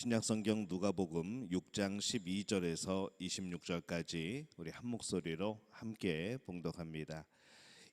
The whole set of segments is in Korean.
신약성경 누가복음 6장 12절에서 26절까지 우리 한 목소리로 함께 봉독합니다.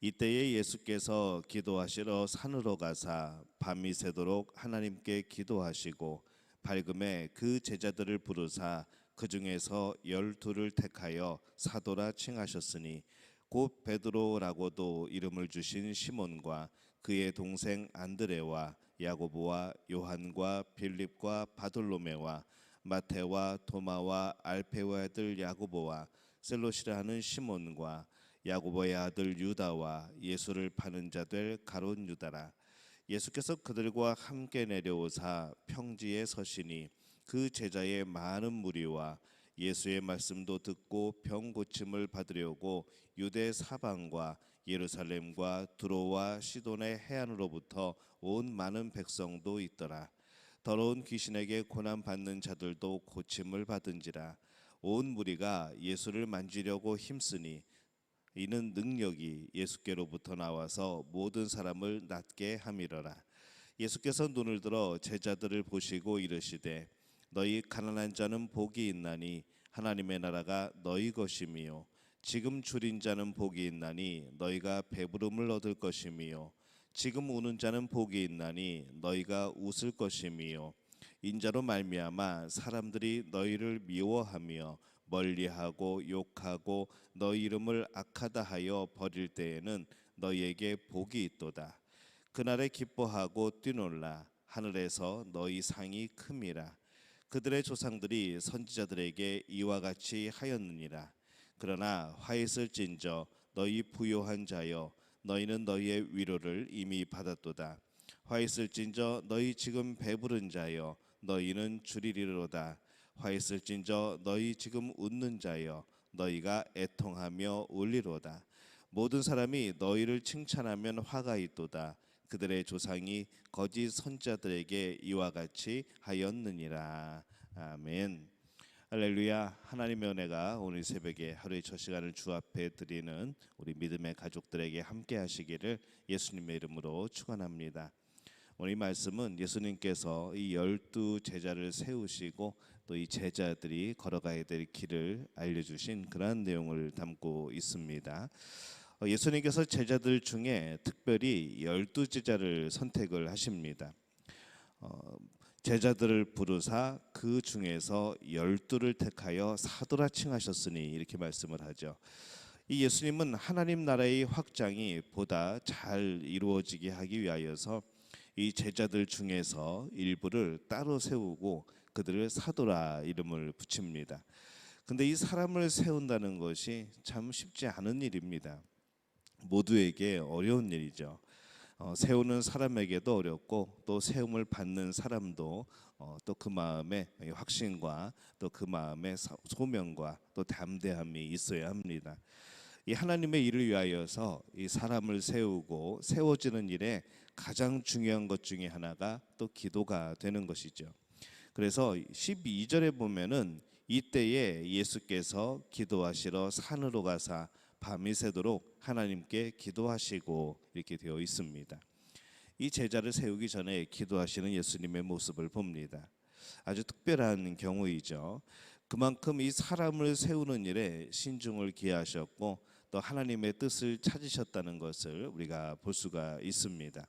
이때에 예수께서 기도하시러 산으로 가사 밤이 새도록 하나님께 기도하시고 밝음에 그 제자들을 부르사 그 중에서 12를 택하여 사도라 칭하셨으니 곧 베드로라고도 이름을 주신 시몬과 그의 동생 안드레와 야고보와 요한과 빌립과 바돌로메와 마테와 도마와 알페오의 아들 야고보와 셀롯이라 하는 시몬과 야고보의 아들 유다와 예수를 파는 자 될 가룟 유다라. 예수께서 그들과 함께 내려오사 평지에 서시니 그 제자의 많은 무리와 예수의 말씀도 듣고 병 고침을 받으려고 유대 사방과 예루살렘과 두로와 시돈의 해안으로부터 온 많은 백성도 있더라. 더러운 귀신에게 고난 받는 자들도 고침을 받은지라. 온 무리가 예수를 만지려고 힘쓰니 이는 능력이 예수께로부터 나와서 모든 사람을 낫게 함이러라. 예수께서 눈을 들어 제자들을 보시고 이르시되 너희 가난한 자는 복이 있나니 하나님의 나라가 너희 것이미요. 지금 줄인 자는 복이 있나니 너희가 배부름을 얻을 것이미요. 지금 우는 자는 복이 있나니 너희가 웃을 것이미요. 인자로 말미암아 사람들이 너희를 미워하며 멀리하고 욕하고 너희 이름을 악하다 하여 버릴 때에는 너희에게 복이 있도다. 그날에 기뻐하고 뛰놀라. 하늘에서 너희 상이 큼이라. 그들의 조상들이 선지자들에게 이와 같이 하였느니라. 그러나 화 있을진저 너희 부요한 자여 너희는 너희의 위로를 이미 받았도다. 화 있을진저 너희 지금 배부른 자여 너희는 주리리로다. 화 있을진저 너희 지금 웃는 자여 너희가 애통하며 울리로다. 모든 사람이 너희를 칭찬하면 화가 있도다. 그들의 조상이 거짓 선지자들에게 이와 같이 하였느니라. 아멘. 할렐루야. 하나님의 은혜가 오늘 새벽에 하루의 첫 시간을 주 앞에 드리는 우리 믿음의 가족들에게 함께 하시기를 예수님의 이름으로 축원합니다. 오늘 이 말씀은 예수님께서 이 12 제자를 세우시고 또 이 제자들이 걸어가야 될 길을 알려주신 그러한 내용을 담고 있습니다. 예수님께서 제자들 중에 특별히 12 제자를 선택을 하십니다. 제자들을 부르사 그 중에서 12를 택하여 사도라 칭하셨으니 이렇게 말씀을 하죠. 이 예수님은 하나님 나라의 확장이 보다 잘 이루어지게 하기 위하여서 이 제자들 중에서 일부를 따로 세우고 그들을 사도라 이름을 붙입니다. 근데 이 사람을 세운다는 것이 참 쉽지 않은 일입니다. 모두에게 어려운 일이죠. 세우는 사람에게도 어렵고 또 세움을 받는 사람도 또 그 마음에 확신과 또 그 마음에 소명과 또 담대함이 있어야 합니다. 이 하나님의 일을 위하여서 이 사람을 세우고 세워지는 일에 가장 중요한 것 중에 하나가 또 기도가 되는 것이죠. 그래서 12절에 보면은 이때에 예수께서 기도하시러 산으로 가사 밤이 새도록 하나님께 기도하시고 이렇게 되어 있습니다. 이 제자를 세우기 전에 기도하시는 예수님의 모습을 봅니다. 아주 특별한 경우이죠. 그만큼 이 사람을 세우는 일에 신중을 기하셨고 또 하나님의 뜻을 찾으셨다는 것을 우리가 볼 수가 있습니다.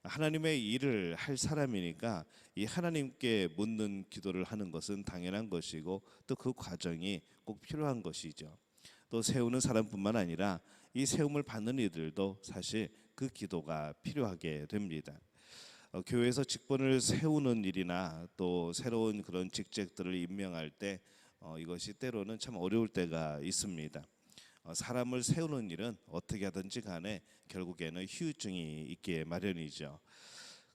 하나님의 일을 할 사람이니까 이 하나님께 묻는 기도를 하는 것은 당연한 것이고 또 그 과정이 꼭 필요한 것이죠. 또 세우는 사람뿐만 아니라 이 세움을 받는 이들도 사실 그 기도가 필요하게 됩니다. 교회에서 직분을 세우는 일이나 또 새로운 그런 직책들을 임명할 때 이것이 때로는 참 어려울 때가 있습니다. 사람을 세우는 일은 어떻게 하든지 간에 결국에는 후유증이 있기에 마련이죠.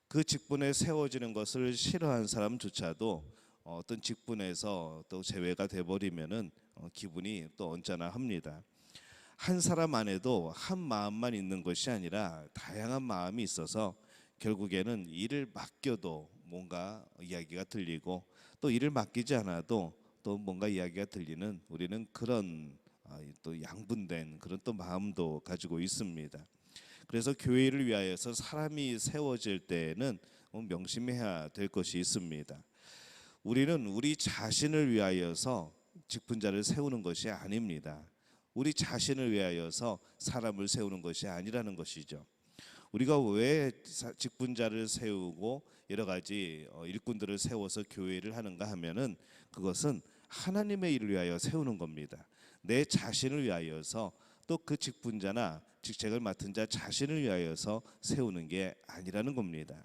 그 직분에 세워지는 것을 싫어하는 사람조차도 어떤 직분에서 또 제외가 돼버리면은 기분이 또 언짢아합니다. 한 사람 안에도 한 마음만 있는 것이 아니라 다양한 마음이 있어서 결국에는 일을 맡겨도 뭔가 이야기가 들리고 또 일을 맡기지 않아도 또 뭔가 이야기가 들리는 우리는 그런 또 양분된 그런 또 마음도 가지고 있습니다. 그래서 교회를 위하여서 사람이 세워질 때에는 명심해야 될 것이 있습니다. 우리는 우리 자신을 위하여서 직분자를 세우는 것이 아닙니다. 우리 자신을 위하여서 사람을 세우는 것이 아니라는 것이죠. 우리가 왜 직분자를 세우고 여러 가지 일꾼들을 세워서 교회를 하는가 하면은 그것은 하나님의 일을 위하여 세우는 겁니다. 내 자신을 위하여서 또 그 직분자나 직책을 맡은 자 자신을 위하여서 세우는 게 아니라는 겁니다.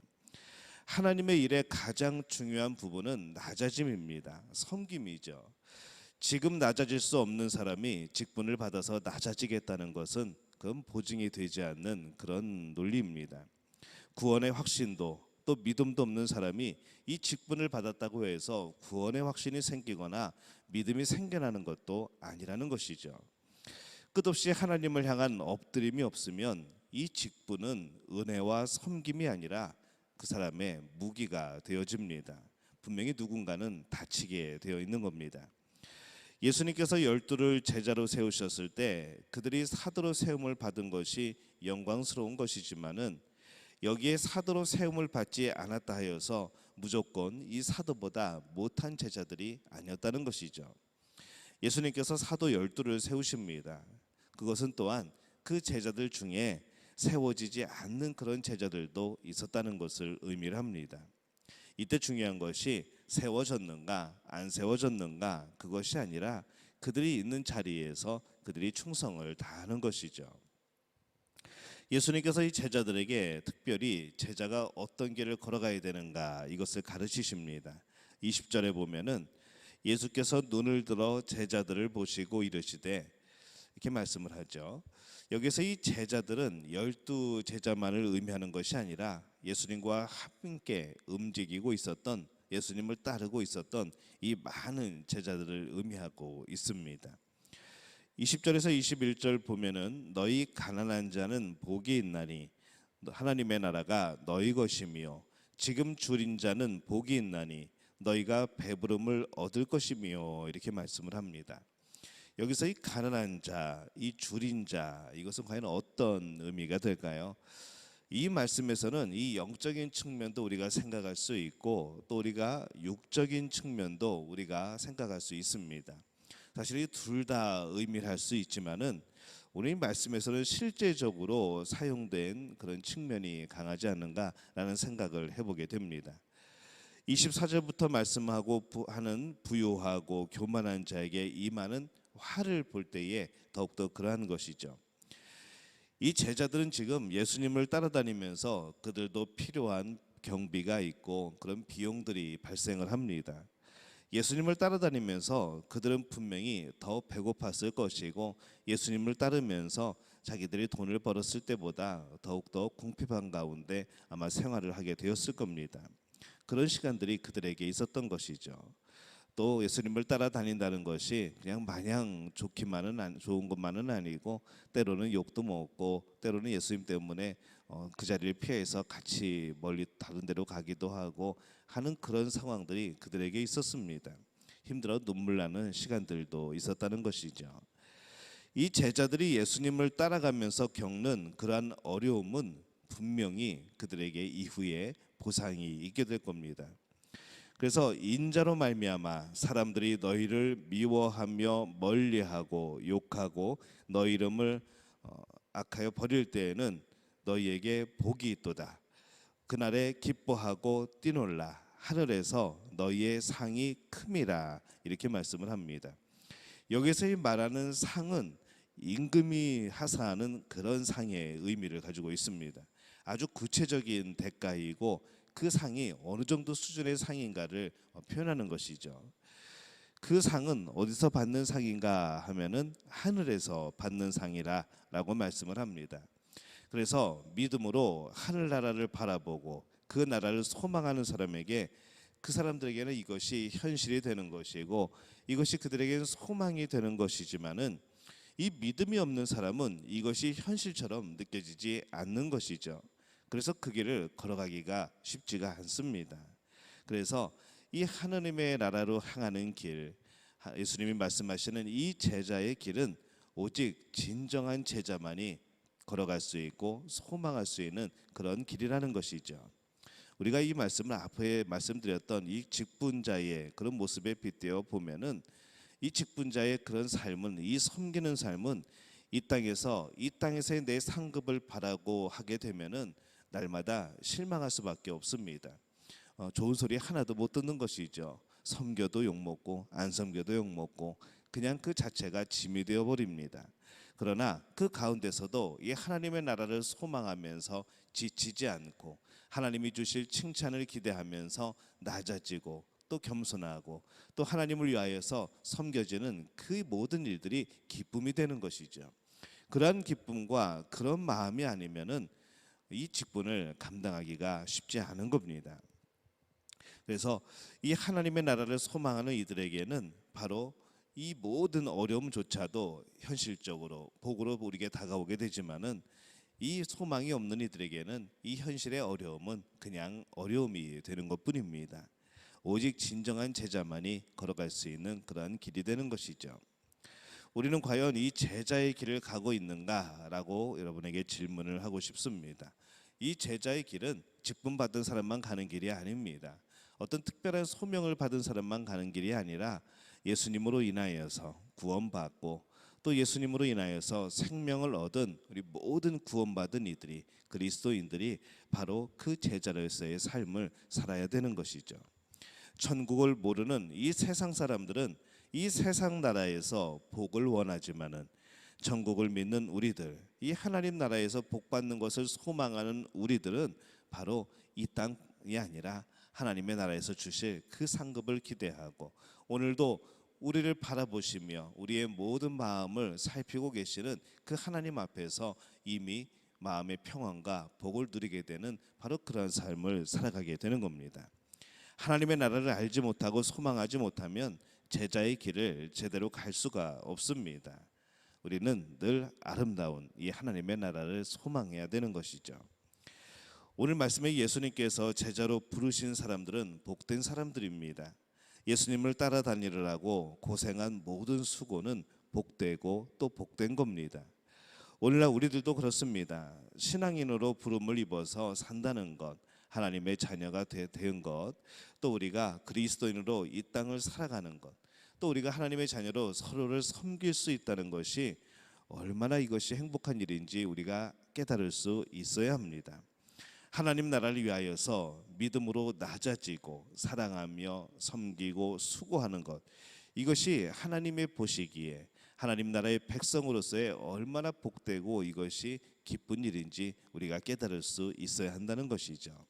하나님의 일의 가장 중요한 부분은 낮아짐입니다. 섬김이죠. 지금 낮아질 수 없는 사람이 직분을 받아서 낮아지겠다는 것은 그건 보증이 되지 않는 그런 논리입니다. 구원의 확신도 또 믿음도 없는 사람이 이 직분을 받았다고 해서 구원의 확신이 생기거나 믿음이 생겨나는 것도 아니라는 것이죠. 끝없이 하나님을 향한 엎드림이 없으면 이 직분은 은혜와 섬김이 아니라 그 사람의 무기가 되어집니다. 분명히 누군가는 다치게 되어 있는 겁니다. 예수님께서 12를 제자로 세우셨을 때 그들이 사도로 세움을 받은 것이 영광스러운 것이지만은 여기에 사도로 세움을 받지 않았다 하여서 무조건 이 사도보다 못한 제자들이 아니었다는 것이죠. 예수님께서 사도 12를 세우십니다. 그것은 또한 그 제자들 중에 세워지지 않는 그런 제자들도 있었다는 것을 의미를 합니다. 이때 중요한 것이 세워졌는가 안 세워졌는가 그것이 아니라 그들이 있는 자리에서 그들이 충성을 다하는 것이죠. 예수님께서 이 제자들에게 특별히 제자가 어떤 길을 걸어가야 되는가 이것을 가르치십니다. 20절에 보면은 예수께서 눈을 들어 제자들을 보시고 이르시되 이렇게 말씀을 하죠. 여기서 이 제자들은 12 제자만을 의미하는 것이 아니라 예수님과 함께 움직이고 있었던 예수님을 따르고 있었던 이 많은 제자들을 의미하고 있습니다. 20절에서 21절 보면은 너희 가난한 자는 복이 있나니 하나님의 나라가 너희 것이며 지금 줄인 자는 복이 있나니 너희가 배부름을 얻을 것이며 이렇게 말씀을 합니다. 여기서 이 가난한 자, 이 줄인 자 이것은 과연 어떤 의미가 될까요? 이 말씀에서는 이 영적인 측면도 우리가 생각할 수 있고 또 우리가 육적인 측면도 우리가 생각할 수 있습니다. 사실 이 둘 다 의미를 할 수 있지만은 오늘 이 말씀에서는 실제적으로 사용된 그런 측면이 강하지 않는가라는 생각을 해보게 됩니다. 24절부터 말씀하고 하는 부요하고 교만한 자에게 임하는 화를 볼 때에 더욱더 그러한 것이죠. 이 제자들은 지금 예수님을 따라다니면서 그들도 필요한 경비가 있고 그런 비용들이 발생을 합니다. 예수님을 따라다니면서 그들은 분명히 더 배고팠을 것이고 예수님을 따르면서 자기들이 돈을 벌었을 때보다 더욱더 궁핍한 가운데 아마 생활을 하게 되었을 겁니다. 그런 시간들이 그들에게 있었던 것이죠. 또 예수님을 따라다닌다는 것이 그냥 마냥 좋은 것만은 아니고 때로는 욕도 먹고 때로는 예수님 때문에 그 자리를 피해서 같이 멀리 다른 데로 가기도 하고 하는 그런 상황들이 그들에게 있었습니다. 힘들어 눈물 나는 시간들도 있었다는 것이죠. 이 제자들이 예수님을 따라가면서 겪는 그러한 어려움은 분명히 그들에게 이후에 보상이 있게 될 겁니다. 그래서 인자로 말미암아 사람들이 너희를 미워하며 멀리하고 욕하고 너희 이름을 악하여 버릴 때에는 너희에게 복이 있도다. 그날에 기뻐하고 뛰놀라. 하늘에서 너희의 상이 큼이라. 이렇게 말씀을 합니다. 여기서 이 말하는 상은 임금이 하사하는 그런 상의 의미를 가지고 있습니다. 아주 구체적인 대가이고 그 상이 어느 정도 수준의 상인가를 표현하는 것이죠. 그 상은 어디서 받는 상인가 하면은 하늘에서 받는 상이라라고 말씀을 합니다. 그래서 믿음으로 하늘나라를 바라보고 그 나라를 소망하는 사람에게 그 사람들에게는 이것이 현실이 되는 것이고 이것이 그들에게는 소망이 되는 것이지만은 이 믿음이 없는 사람은 이것이 현실처럼 느껴지지 않는 것이죠. 그래서 그 길을 걸어가기가 쉽지가 않습니다. 그래서 이 하느님의 나라로 향하는 길, 예수님이 말씀하시는 이 제자의 길은 오직 진정한 제자만이 걸어갈 수 있고 소망할 수 있는 그런 길이라는 것이죠. 우리가 이 말씀을 앞에 말씀드렸던 이 직분자의 그런 모습에 빗대어 보면은 이 직분자의 그런 삶은, 이 섬기는 삶은 이 땅에서의 내 상급을 바라고 하게 되면은 날마다 실망할 수밖에 없습니다. 좋은 소리 하나도 못 듣는 것이죠. 섬겨도 욕 먹고 안 섬겨도 욕 먹고 그냥 그 자체가 짐이 되어 버립니다. 그러나 그 가운데서도 이 하나님의 나라를 소망하면서 지치지 않고 하나님이 주실 칭찬을 기대하면서 낮아지고 또 겸손하고 또 하나님을 위하여서 섬겨지는 그 모든 일들이 기쁨이 되는 것이죠. 그러한 기쁨과 그런 마음이 아니면은 이 직분을 감당하기가 쉽지 않은 겁니다. 그래서 이 하나님의 나라를 소망하는 이들에게는 바로 이 모든 어려움조차도 현실적으로 복으로 우리에게 다가오게 되지만은 이 소망이 없는 이들에게는 이 현실의 어려움은 그냥 어려움이 되는 것뿐입니다. 오직 진정한 제자만이 걸어갈 수 있는 그러한 길이 되는 것이죠. 우리는 과연 이 제자의 길을 가고 있는가라고 여러분에게 질문을 하고 싶습니다. 이 제자의 길은 직분 받은 사람만 가는 길이 아닙니다. 어떤 특별한 소명을 받은 사람만 가는 길이 아니라 예수님으로 인하여서 구원받고 또 예수님으로 인하여서 생명을 얻은 우리 모든 구원받은 이들이, 그리스도인들이 바로 그 제자로서의 삶을 살아야 되는 것이죠. 천국을 모르는 이 세상 사람들은 이 세상 나라에서 복을 원하지만은 천국을 믿는 우리들, 이 하나님 나라에서 복 받는 것을 소망하는 우리들은 바로 이 땅이 아니라 하나님의 나라에서 주실 그 상급을 기대하고 오늘도 우리를 바라보시며 우리의 모든 마음을 살피고 계시는 그 하나님 앞에서 이미 마음의 평안과 복을 누리게 되는 바로 그런 삶을 살아가게 되는 겁니다. 하나님의 나라를 알지 못하고 소망하지 못하면 제자의 길을 제대로 갈 수가 없습니다. 우리는 늘 아름다운 이 하나님의 나라를 소망해야 되는 것이죠. 오늘 말씀에 예수님께서 제자로 부르신 사람들은 복된 사람들입니다. 예수님을 따라다니느라고 고생한 모든 수고는 복되고 또 복된 겁니다. 오늘날 우리들도 그렇습니다. 신앙인으로 부름을 입어서 산다는 것, 하나님의 자녀가 된 것, 또 우리가 그리스도인으로 이 땅을 살아가는 것, 또 우리가 하나님의 자녀로 서로를 섬길 수 있다는 것이 얼마나 이것이 행복한 일인지 우리가 깨달을 수 있어야 합니다. 하나님 나라를 위하여서 믿음으로 낮아지고 사랑하며 섬기고 수고하는 것, 이것이 하나님의 보시기에 하나님 나라의 백성으로서의 얼마나 복되고 이것이 기쁜 일인지 우리가 깨달을 수 있어야 한다는 것이죠.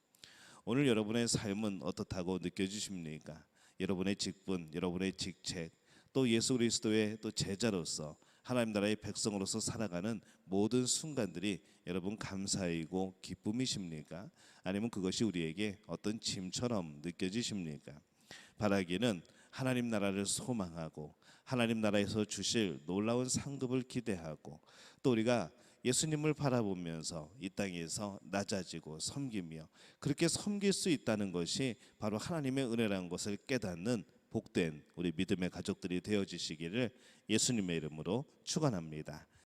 오늘 여러분의 삶은 어떻다고 느껴지십니까? 여러분의 직분, 여러분의 직책, 또 예수 그리스도의 또 제자로서 하나님 나라의 백성으로서 살아가는 모든 순간들이 여러분 감사이고 기쁨이십니까? 아니면 그것이 우리에게 어떤 짐처럼 느껴지십니까? 바라기는 하나님 나라를 소망하고 하나님 나라에서 주실 놀라운 상급을 기대하고 또 우리가 예수님을 바라보면서 이 땅에서 낮아지고 섬기며 그렇게 섬길 수 있다는 것이 바로 하나님의 은혜라는 것을 깨닫는 복된 우리 믿음의 가족들이 되어지시기를 예수님의 이름으로 축원합니다.